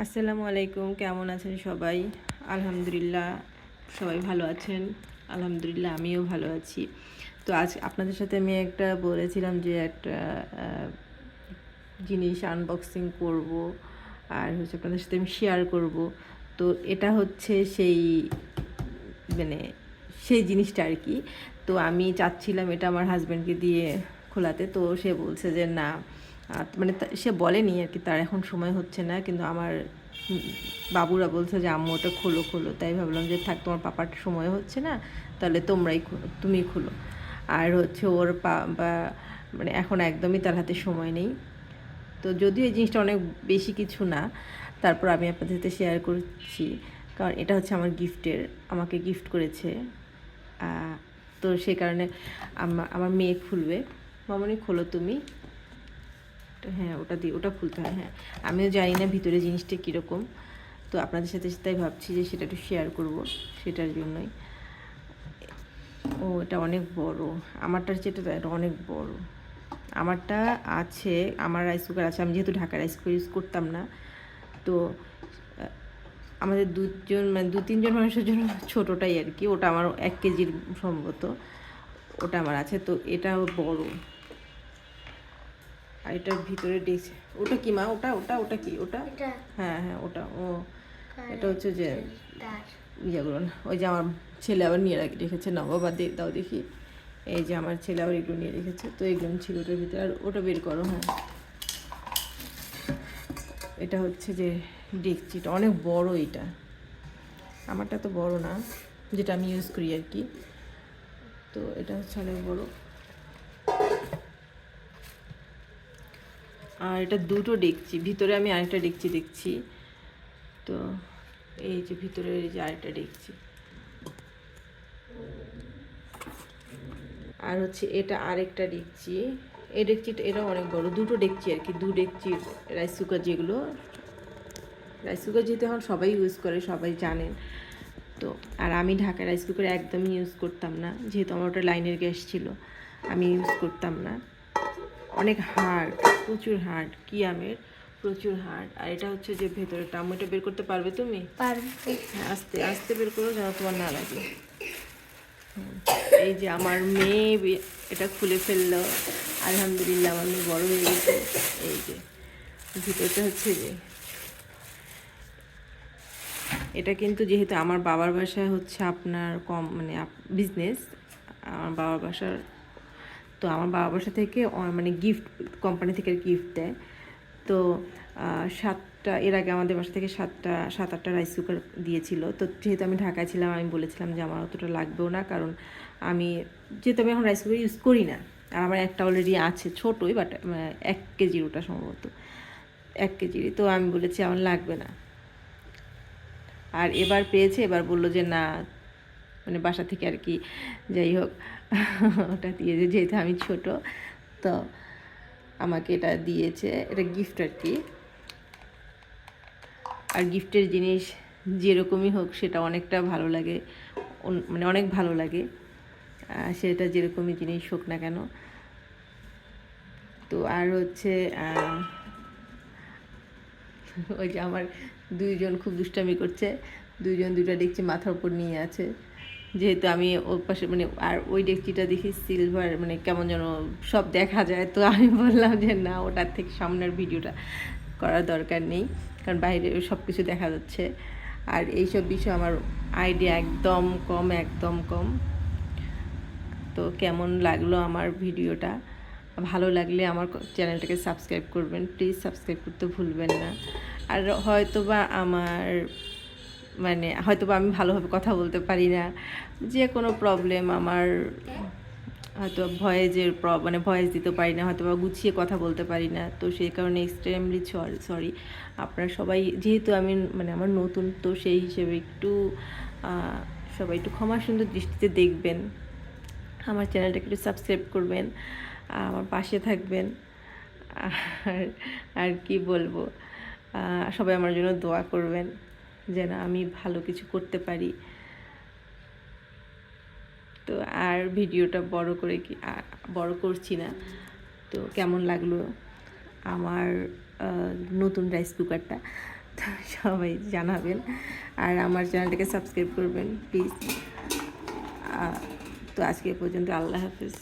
আসসালামু আলাইকুম, কেমন আছেন সবাই? আলহামদুলিল্লাহ, সবাই ভালো আছেন। আলহামদুলিল্লাহ, আমিও ভালো আছি। তো আজ আপনাদের সাথে আমি বলেছিলাম যে একটা জিনিস আনবক্সিং করব, আর আপনাদের সাথে আমি শেয়ার করব। তো এটা হচ্ছে মানে সেই জিনিসটা আর কি। তো আমি চাচ্ছিলাম এটা আমার হাজব্যান্ডকে দিয়ে খোলাতে, তো সে বলছে যে না, মানে সে বলেনি আর কি, তার এখন সময় হচ্ছে না, কিন্তু আমার বাবুরা বলছে যে আম্মু ওটা খোলো খোলো, তাই ভাবলাম যে থাক, তোমার পাপার সময় হচ্ছে না, তাহলে তুমি খোলো। আর হচ্ছে ওর বা মানে এখন একদমই তার হাতে সময় নেই। তো যদিও এই জিনিসটা অনেক বেশি কিছু না, তারপর আমি আপনাদের সাথে শেয়ার করছি, কারণ এটা হচ্ছে আমার গিফটের, আমাকে গিফট করেছে। তো সেই কারণে আমার মেয়ে খুলবে। মামনি খোলো তুমি। হ্যাঁ, ওটা খুলতে হয়। হ্যাঁ, আমিও জানি না ভিতরে জিনিসটা কীরকম, তো আপনাদের সাথে তাই ভাবছি যে সেটা একটু শেয়ার করব, সেটার জন্যই। ও এটা অনেক বড়, আমারটার যেটা এটা অনেক বড়। আমারটা আছে, আমার রাইস কুকার আছে, আমি যেহেতু ঢাকা রাইস কুকার ইউজ করতাম না, তো আমাদের মানে 2-3 জন মানুষের জন্য ছোটোটাই আর কি। ওটা আমার 1 কেজির সম্ভবত, ওটা আমার আছে। তো এটাও বড়, আর এটার ভিতরে ডেস্ক। ওটা কি মা? ওটা ওটা ওটা কি ওটা? হ্যাঁ হ্যাঁ, ওটা এটা হচ্ছে যে ইয়েগুলো না, ওই যে আমার ছেলে আবার নিয়ে রেখেছে, নবাবা দাও দেখি। এই যে আমার ছেলে আবার এগুলো নিয়ে রেখেছে, তো এগুলো ছিল ওটার ভিতরে। আর ওটা বের করো। হ্যাঁ, এটা হচ্ছে যে ডেকচিটা অনেক বড়। এটা আমারটা তো বড় না, যেটা আমি ইউজ করি আর কি। তো এটা হচ্ছে অনেক বড়। আর এটা দুটো ডেকচি, ভিতরে আমি আরেকটা ডেকচি দেখছি। তো এই যে ভিতরে এই যে আরেকটা ডেকচি, আর হচ্ছে এটা আরেকটা ডেকচি। এই ডেকচিটা এটা অনেক বড়, দুটো ডেকচি আর কি, ডেকচি রাইস কুকার। যেগুলো রাইস কুকার যেহেতু এখন সবাই ইউজ করে, সবাই জানেন। তো আর আমি ঢাকা রাইস কুকার একদমই ইউজ করতাম না, যেহেতু আমার ওটা লাইনের গ্যাস ছিল, আমি ইউজ করতাম না। অনেক হার্ড, প্রচুর হার্ড, কি আমের প্রচুর হার্ড। আর এটা হচ্ছে যে ভেতরে টামোটা বের করতে পারবে তুমি? পারবে। হ্যাঁ, আস্তে আস্তে বের করো যেন তোমার না লাগে। এই যে আমার মেয়ে এটা খুলে ফেললো, আলহামদুলিল্লাহ, আমার মেয়ে বড় হয়ে গেছে। এই যে ভিতরটা হচ্ছে যে এটা, কিন্তু যেহেতু আমার বাবার বাসায় হচ্ছে আপনার কম মানে বিজনেস, আমার বাবার বাসার, তো আমার বাবার বাসা থেকে মানে গিফট, কোম্পানি থেকে গিফট দেয়। তো 7টা, এর আগে আমাদের বাসা থেকে 7-8টা রাইস কুকার দিয়েছিল। তো যেহেতু আমি ঢাকায় ছিলাম, আমি বলেছিলাম যে আমার অতটা লাগবেও না, কারণ যেহেতু আমি এখন রাইস কুকার ইউজ করি না, আর আমার একটা অলরেডি আছে ছোটোই, বাট 1 কেজির, ওটা সম্ভবত 1 কেজিরই। তো আমি বলেছি আমার লাগবে না। আর এবার পেয়েছে, এবার বললো যে না, মানে বাসা থেকে আর কি, যাই হোক ওটা দিয়েছে, যেহেতু আমি ছোট, তো আমাকে এটা দিয়েছে, এটা গিফট আর কি। আর গিফটের জিনিস যেরকমই হোক, সেটা অনেকটা ভালো লাগে, মানে অনেক ভালো লাগে, সেটা যেরকমই জিনিস হোক না কেন। তো আর হচ্ছে ওই যে আমার 2জন খুব দুষ্টামি করছে, 2জন 2টা ডেকচি মাথার উপর নিয়ে আছে। যেহেতু আমি ওর পাশে মানে, আর ওই ডেকচিটা দেখি সিলভার, মানে কেমন যেন সব দেখা যায়। তো আমি বললাম যে না, ওটার থেকে সামনের ভিডিওটা করার দরকার নেই, কারণ বাইরে সব কিছু দেখা যাচ্ছে। আর এইসব বিষয়ে আমার আইডিয়া একদম কম, একদম কম। তো কেমন লাগলো আমার ভিডিওটা? ভালো লাগলে আমার চ্যানেলটাকে সাবস্ক্রাইব করবেন প্লিজ, সাবস্ক্রাইব করতে ভুলবেন না। আর হয়তোবা আমি ভালোভাবে কথা বলতে পারি না, যে কোনো প্রবলেম আমার, হয়তো ভয়েস দিতে পারি না, হয়তো বা গুছিয়ে কথা বলতে পারি না, তো সেই কারণে এক্সট্রিমলি সরি। আপনারা সবাই, যেহেতু আমার নতুন, তো সেই হিসেবে সবাই একটু ক্ষমা সুন্দর দৃষ্টিতে দেখবেন, আমার চ্যানেলটাকে একটু সাবস্ক্রাইব করবেন, আমার পাশে থাকবেন। আর আর কি বলবো, সবাই আমার জন্য দোয়া করবেন যেন আমি ভালো কিছু করতে পারি। তো আর ভিডিওটা বড় করছি না। তো কেমন লাগলো আমার নতুন রাইস কুকারটা? তো সবাই জানাবেন, আর আমার চ্যানেলটাকে সাবস্ক্রাইব করবেন প্লিজ। তো আজকে এ পর্যন্ত, আল্লাহ হাফিজ।